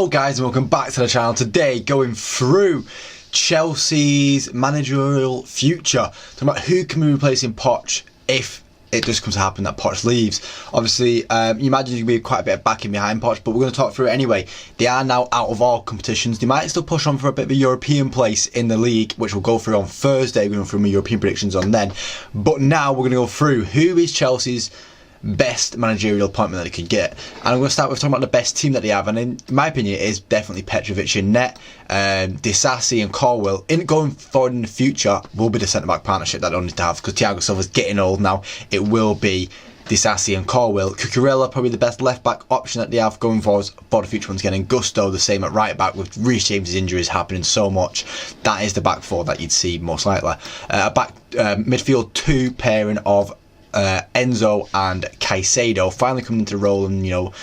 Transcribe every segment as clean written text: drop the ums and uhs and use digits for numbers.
Hello guys and welcome back to the channel. Today going through Chelsea's managerial future, talking about who can be replacing Poch if it does come to happen that Poch leaves. Obviously you imagine there's going to be quite a bit of backing behind Poch, but we're going to talk through it anyway. They are now out of all competitions. They might still push on for a bit of a European place in the league, which we'll go through on Thursday. We're going through my European predictions on then, but now we're going to go through who is Chelsea's best managerial appointment that they could get. And I'm going to start with talking about the best team that they have, and in my opinion it is definitely Petrovic in net. Disasi and Colwill in going forward in the future will be the centre-back partnership that they'll need to have, because Thiago Silva's getting old now. It will be Disasi and Colwill. Cucurella probably the best left-back option that they have going forward for the future once again, and Gusto the same at right-back, with Reece James' injuries happening so much. That is the back four that you'd see most likely. Midfield two pairing of Enzo and Caicedo finally coming into the role and, you know,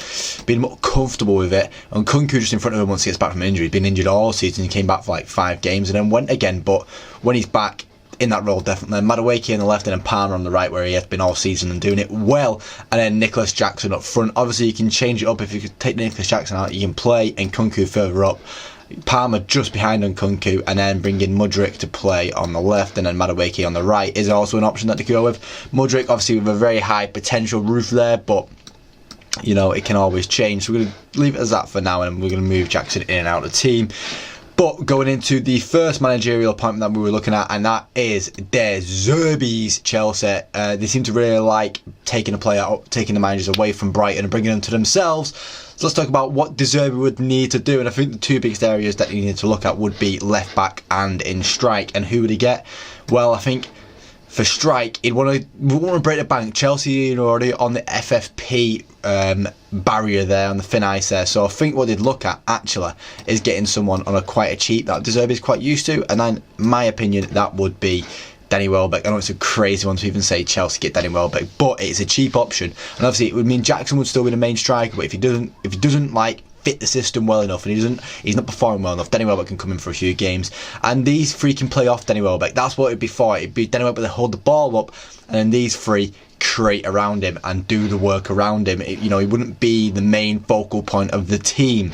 being more comfortable with it. And Kunku just in front of him once he gets back from injury. He's been injured all season. He came back for like 5 games and then went again, but when he's back in that role, definitely. Madueke on the left and then Palmer on the right, where he has been all season and doing it well. And then Nicholas Jackson up front. Obviously you can change it up. If you could take Nicholas Jackson out, you can play and Kunku further up, Palmer just behind on Kunku, and then bring in Mudryk to play on the left, and then Madueke on the right is also an option that they could go with. Mudryk obviously with a very high potential roof there, but you know, it can always change, so we're going to leave it as that for now, and we're going to move Jackson in and out of the team. But going into the first managerial appointment that we were looking at, and that is De Zerbi's Chelsea. They seem to really like taking the managers away from Brighton and bringing them to themselves. So let's talk about what De Zerbi would need to do, and I think the two biggest areas that you need to look at would be left back and in strike. And who would he get? Well, I think for strike, we want to break the bank. Chelsea are already on the FFP barrier there, on the thin ice there. So I think what they'd look at actually is getting someone on quite a cheap that De Zerbi is quite used to, and then, in my opinion, that would be Danny Welbeck. I know it's a crazy one to even say Chelsea get Danny Welbeck, but it's a cheap option, and obviously it would mean Jackson would still be the main striker. But if he doesn't like fit the system well enough, and he's not performing well enough, Danny Welbeck can come in for a few games, and these three can play off Danny Welbeck. That's what it'd be for. It'd be Danny Welbeck to hold the ball up, and then these three create around him and do the work around him. You know, he wouldn't be the main focal point of the team,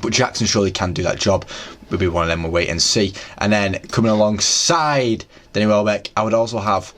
but Jackson surely can do that job. Would be one of them. We'll wait and see. And then coming alongside Danny Welbeck, I would also have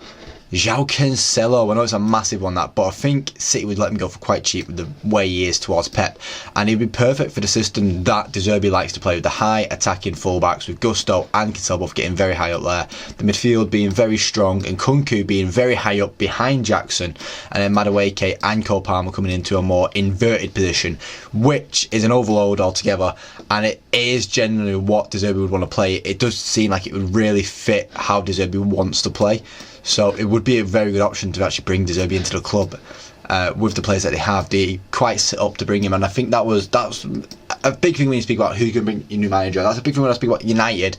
João Cancelo. I know it's a massive one, that, but I think City would let him go for quite cheap with the way he is towards Pep, and he'd be perfect for the system that De Zerbi likes to play, with the high attacking fullbacks, with Gusto and Cancelo both getting very high up there, the midfield being very strong, and Kunku being very high up behind Jackson, and then Madueke and Cole Palmer coming into a more inverted position, which is an overload altogether, and it is generally what De Zerbi would want to play. It does seem like it would really fit how De Zerbi wants to play. So it would be a very good option to actually bring De Zerbi into the club with the players that they have. They quite set up to bring him, and I think that's a big thing when you speak about who's going to bring your new manager. That's a big thing when I speak about United,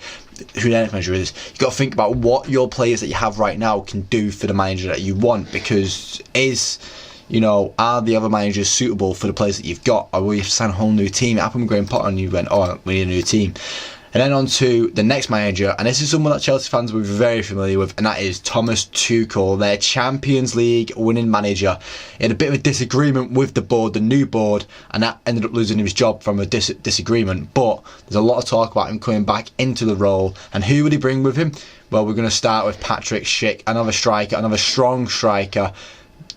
who the next manager is. You've got to think about what your players that you have right now can do for the manager that you want, because are the other managers suitable for the players that you've got, or will you have to sign a whole new team? It happened with Graham Potter, and you went, oh, we need a new team. And then on to the next manager, and this is someone that Chelsea fans will be very familiar with, and that is Thomas Tuchel, their Champions League winning manager. He had a bit of a disagreement with the board, the new board, and that ended up losing his job from a disagreement. But there's a lot of talk about him coming back into the role, and who would he bring with him? Well, we're going to start with Patrick Schick, another striker, another strong striker,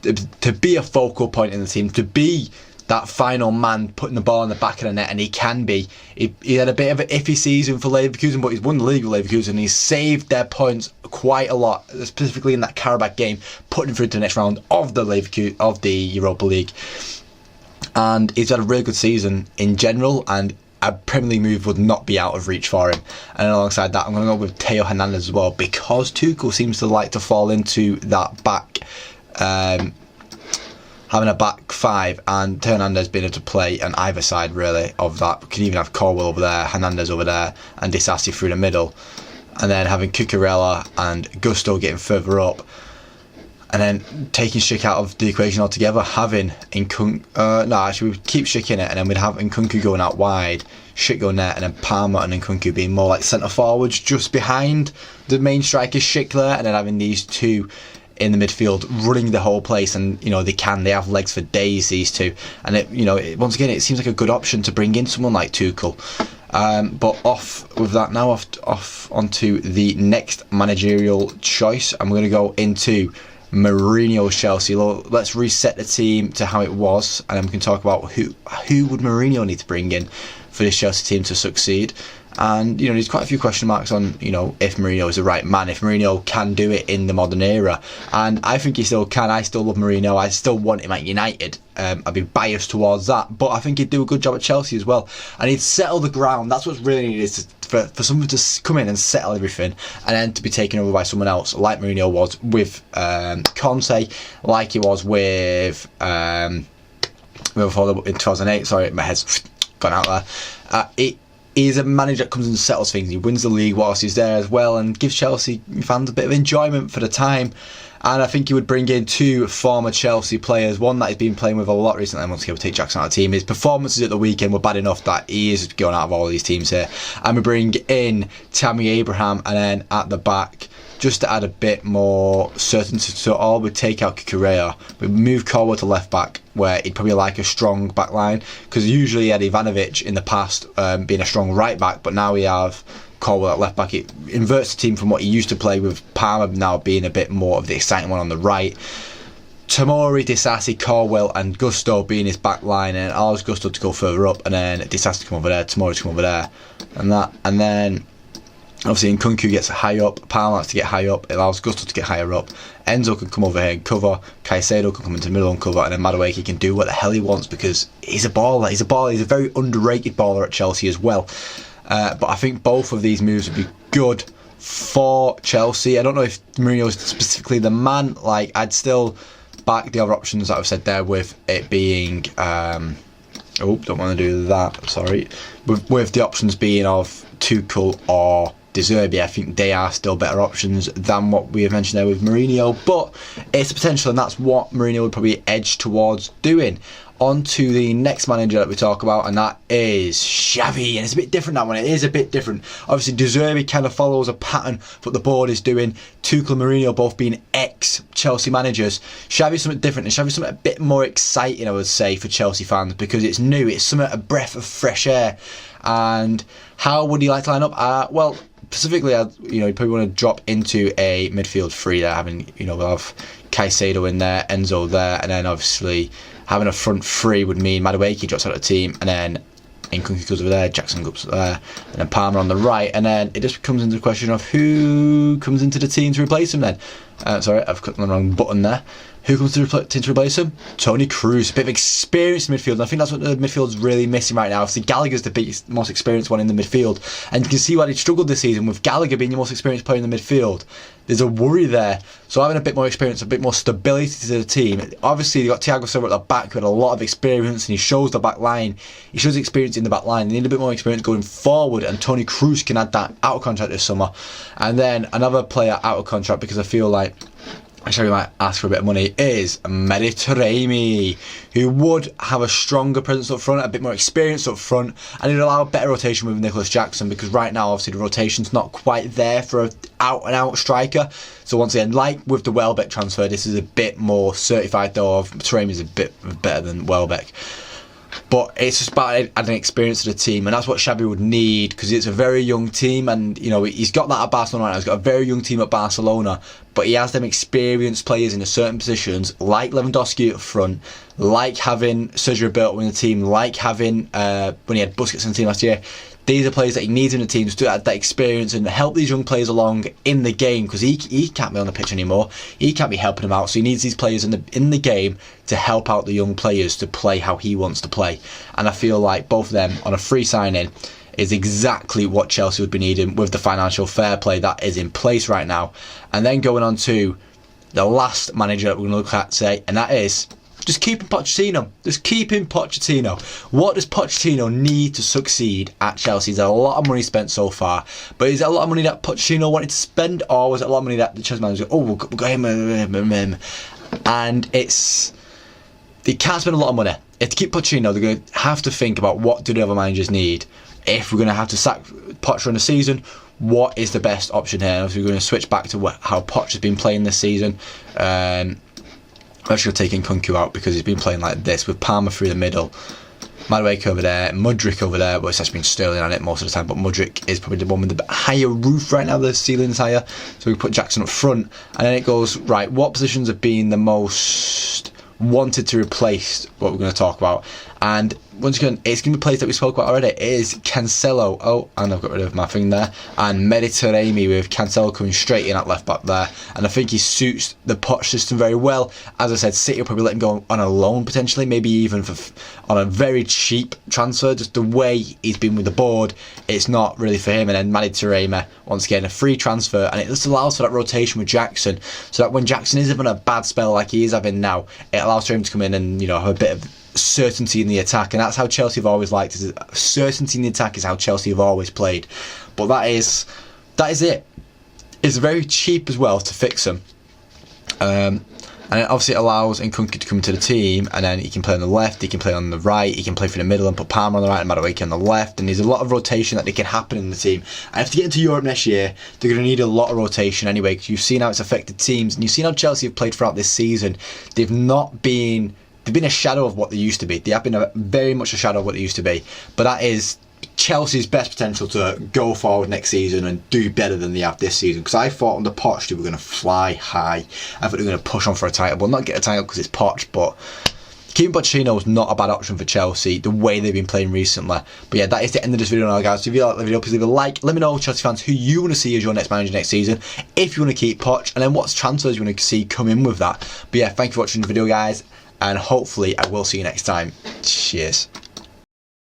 to be a focal point in the team, to be that final man putting the ball in the back of the net, and he can be. He had a bit of an iffy season for Leverkusen, but he's won the league with Leverkusen, and he's saved their points quite a lot, specifically in that Karabakh game, putting through to the next round of the Europa League. And he's had a really good season in general, and a Premier League move would not be out of reach for him. And alongside that, I'm going to go with Theo Hernandez as well, because Tuchel seems to like to fall into that back, having a back five, and Hernandez being able to play on either side really of that. We can even have Colwill over there, Hernandez over there, and Disasi through the middle, and then having Cucurella and Gusto getting further up, and then taking Schick out of the equation altogether, having actually we'd keep Schick in it, and then we'd have Nkunku going out wide, Schick going there, and then Palmer and Nkunku being more like centre forwards just behind the main striker Schick there, and then having these two in the midfield, running the whole place, and they have legs for days, these two, and once again it seems like a good option to bring in someone like Tuchel. But off with that now, off onto the next managerial choice, and we're going to go into Mourinho's Chelsea. Let's reset the team to how it was, and then we can talk about who would Mourinho need to bring in for this Chelsea team to succeed. And there's quite a few question marks on if Mourinho is the right man, if Mourinho can do it in the modern era, and I think he still can. I still love Mourinho. I still want him at United. I'd be biased towards that, but I think he'd do a good job at Chelsea as well, and he'd settle the ground. That's what's really needed, is for someone to come in and settle everything, and then to be taken over by someone else, like Mourinho was with Conte, like he was with in 2008. Sorry, my head's gone out there. He's a manager that comes and settles things. He wins the league whilst he's there as well, and gives Chelsea fans a bit of enjoyment for the time. And I think he would bring in two former Chelsea players, one that he's been playing with a lot recently, and once again we'll take Jackson out of the team. His performances at the weekend were bad enough that he is going out of all these teams here. And we bring in Tammy Abraham, and then at the back, just to add a bit more certainty to it all, we'd take out Kukurea. We'd move Colwell to left back, where he'd probably like a strong back line, because usually he had Ivanovic in the past being a strong right back, but now we have Colwell at left back. It inverts the team from what he used to play, with Palmer now being a bit more of the exciting one on the right. Tomori, Disasi, Colwell and Gusto being his back line, and it allows Gusto to go further up, and then Disasi to come over there, Tomori to come over there, and then obviously Nkunku gets high up, Palmer has to get high up, it allows Gusto to get higher up, Enzo can come over here and cover, Caicedo can come into the middle and cover, and then Madueke can do what the hell he wants, because he's a baller. He's a very underrated baller at Chelsea as well. But I think both of these moves would be good for Chelsea. I don't know if Mourinho is specifically the man. Like, I'd still back the other options that I've said there, with it being don't want to do that, sorry, with the options being of Tuchel or De Zerbi. I think they are still better options than what we have mentioned there with Mourinho, but it's potential, and that's what Mourinho would probably edge towards doing. On to the next manager that we talk about, and that is Xavi, and it's a bit different, that one. It is a bit different. Obviously, De Zerbi kind of follows a pattern what the board is doing. Tuchel and Mourinho both being ex-Chelsea managers. Xavi's something different, and Xavi's something a bit more exciting, I would say, for Chelsea fans, because it's new. It's something, a breath of fresh air. And how would he like to line up? Well, specifically, you probably want to drop into a midfield three there, having, we'll have Caicedo in there, Enzo there, and then obviously having a front three would mean Madueke drops out of the team, and then Nkunku goes over there, Jackson goes there, and then Palmer on the right, and then it just comes into the question of who comes into the team to replace him then. Sorry, I've clicked on the wrong button there. Who comes to replace him? Toni Kroos, a bit of experience in midfield, and I think that's what the midfield's really missing right now. Obviously, Gallagher's the most experienced one in the midfield, and you can see why they struggled this season, with Gallagher being the most experienced player in the midfield. There's a worry there, so having a bit more experience, a bit more stability to the team. Obviously, you've got Thiago Silva at the back, who had a lot of experience, and he shows the back line. He shows experience in the back line. They need a bit more experience going forward, and Toni Kroos can add that out of contract this summer. And then another player out of contract, because I feel like actually we might ask for a bit of money, is Mediterranean, who would have a stronger presence up front, a bit more experience up front, and it'd allow a better rotation with Nicholas Jackson, because right now obviously the rotation's not quite there for an out and out striker. So once again, like with the Welbeck transfer, this is a bit more certified though. Mediterranean is a bit better than Welbeck. But it's just about adding experience to the team, and that's what Xavi would need, because it's a very young team, and he's got that at Barcelona right now. He's got a very young team at Barcelona, but he has them experienced players in certain positions, like Lewandowski up front, like having Sergio Roberto in the team, like having when he had Busquets in the team last year. These are players that he needs in the team to add that experience and help these young players along in the game, because he can't be on the pitch anymore. He can't be helping them out, so he needs these players in the game to help out the young players to play how he wants to play. And I feel like both of them on a free signing is exactly what Chelsea would be needing with the financial fair play that is in place right now. And then going on to the last manager that we're going to look at today, and that is just keeping Pochettino. Just keeping Pochettino. What does Pochettino need to succeed at Chelsea? There's a lot of money spent so far, but is it a lot of money that Pochettino wanted to spend, or was it a lot of money that the Chelsea manager, we'll go him, and they can't spend a lot of money. If to keep Pochettino, they're going to have to think about what do the other managers need. If we're going to have to sack Pochettino in the season, what is the best option here. Obviously, we're going to switch back to how Poch has been playing this season. I'm actually taking Kunku out because he's been playing like this with Palmer through the middle, Madueke over there, Mudryk over there. Well, it's actually been Sterling on it most of the time, but Mudryk is probably the one with the higher roof right now. The ceiling's higher, so we put Jackson up front, and then it goes right. What positions have been the most wanted to replace? What we're going to talk about, and once again, it's going to be players that we spoke about already. It is Cancelo. Oh, and I've got rid of my thing there. And Mediterranean with Cancelo coming straight in at left back there. And I think he suits the Poch system very well. As I said, City will probably let him go on a loan potentially, maybe even on a very cheap transfer. Just the way he's been with the board, it's not really for him. And then Mediterranean, once again, a free transfer. And it just allows for that rotation with Jackson. So that when Jackson is having a bad spell like he is having now, it allows for him to come in and, you know, have a bit of certainty in the attack, and that's how Chelsea have always liked it. Certainty in the attack is how Chelsea have always played. But that is it. It's very cheap as well to fix them, and it obviously allows Nkunku to come to the team, and then he can play on the left, he can play on the right, he can play through the middle and put Palmer on the right and Madueke on the left, and there's a lot of rotation that can happen in the team. And if they get into Europe next year, they're going to need a lot of rotation anyway, because you've seen how it's affected teams, and you've seen how Chelsea have played throughout this season. They've been a shadow of what they used to be. They have been very much a shadow of what they used to be. But that is Chelsea's best potential to go forward next season and do better than they have this season. Because I thought under Poch they were going to fly high. I thought they were going to push on for a title. Well, not get a title because it's Poch, but keeping Pochettino is not a bad option for Chelsea, the way they've been playing recently. But yeah, that is the end of this video now, guys. So if you like the video, please leave a like. Let me know, Chelsea fans, who you want to see as your next manager next season, if you want to keep Poch, and then what transfers you want to see come in with that. But yeah, thank you for watching the video, guys, and hopefully I will see you next time. Cheers.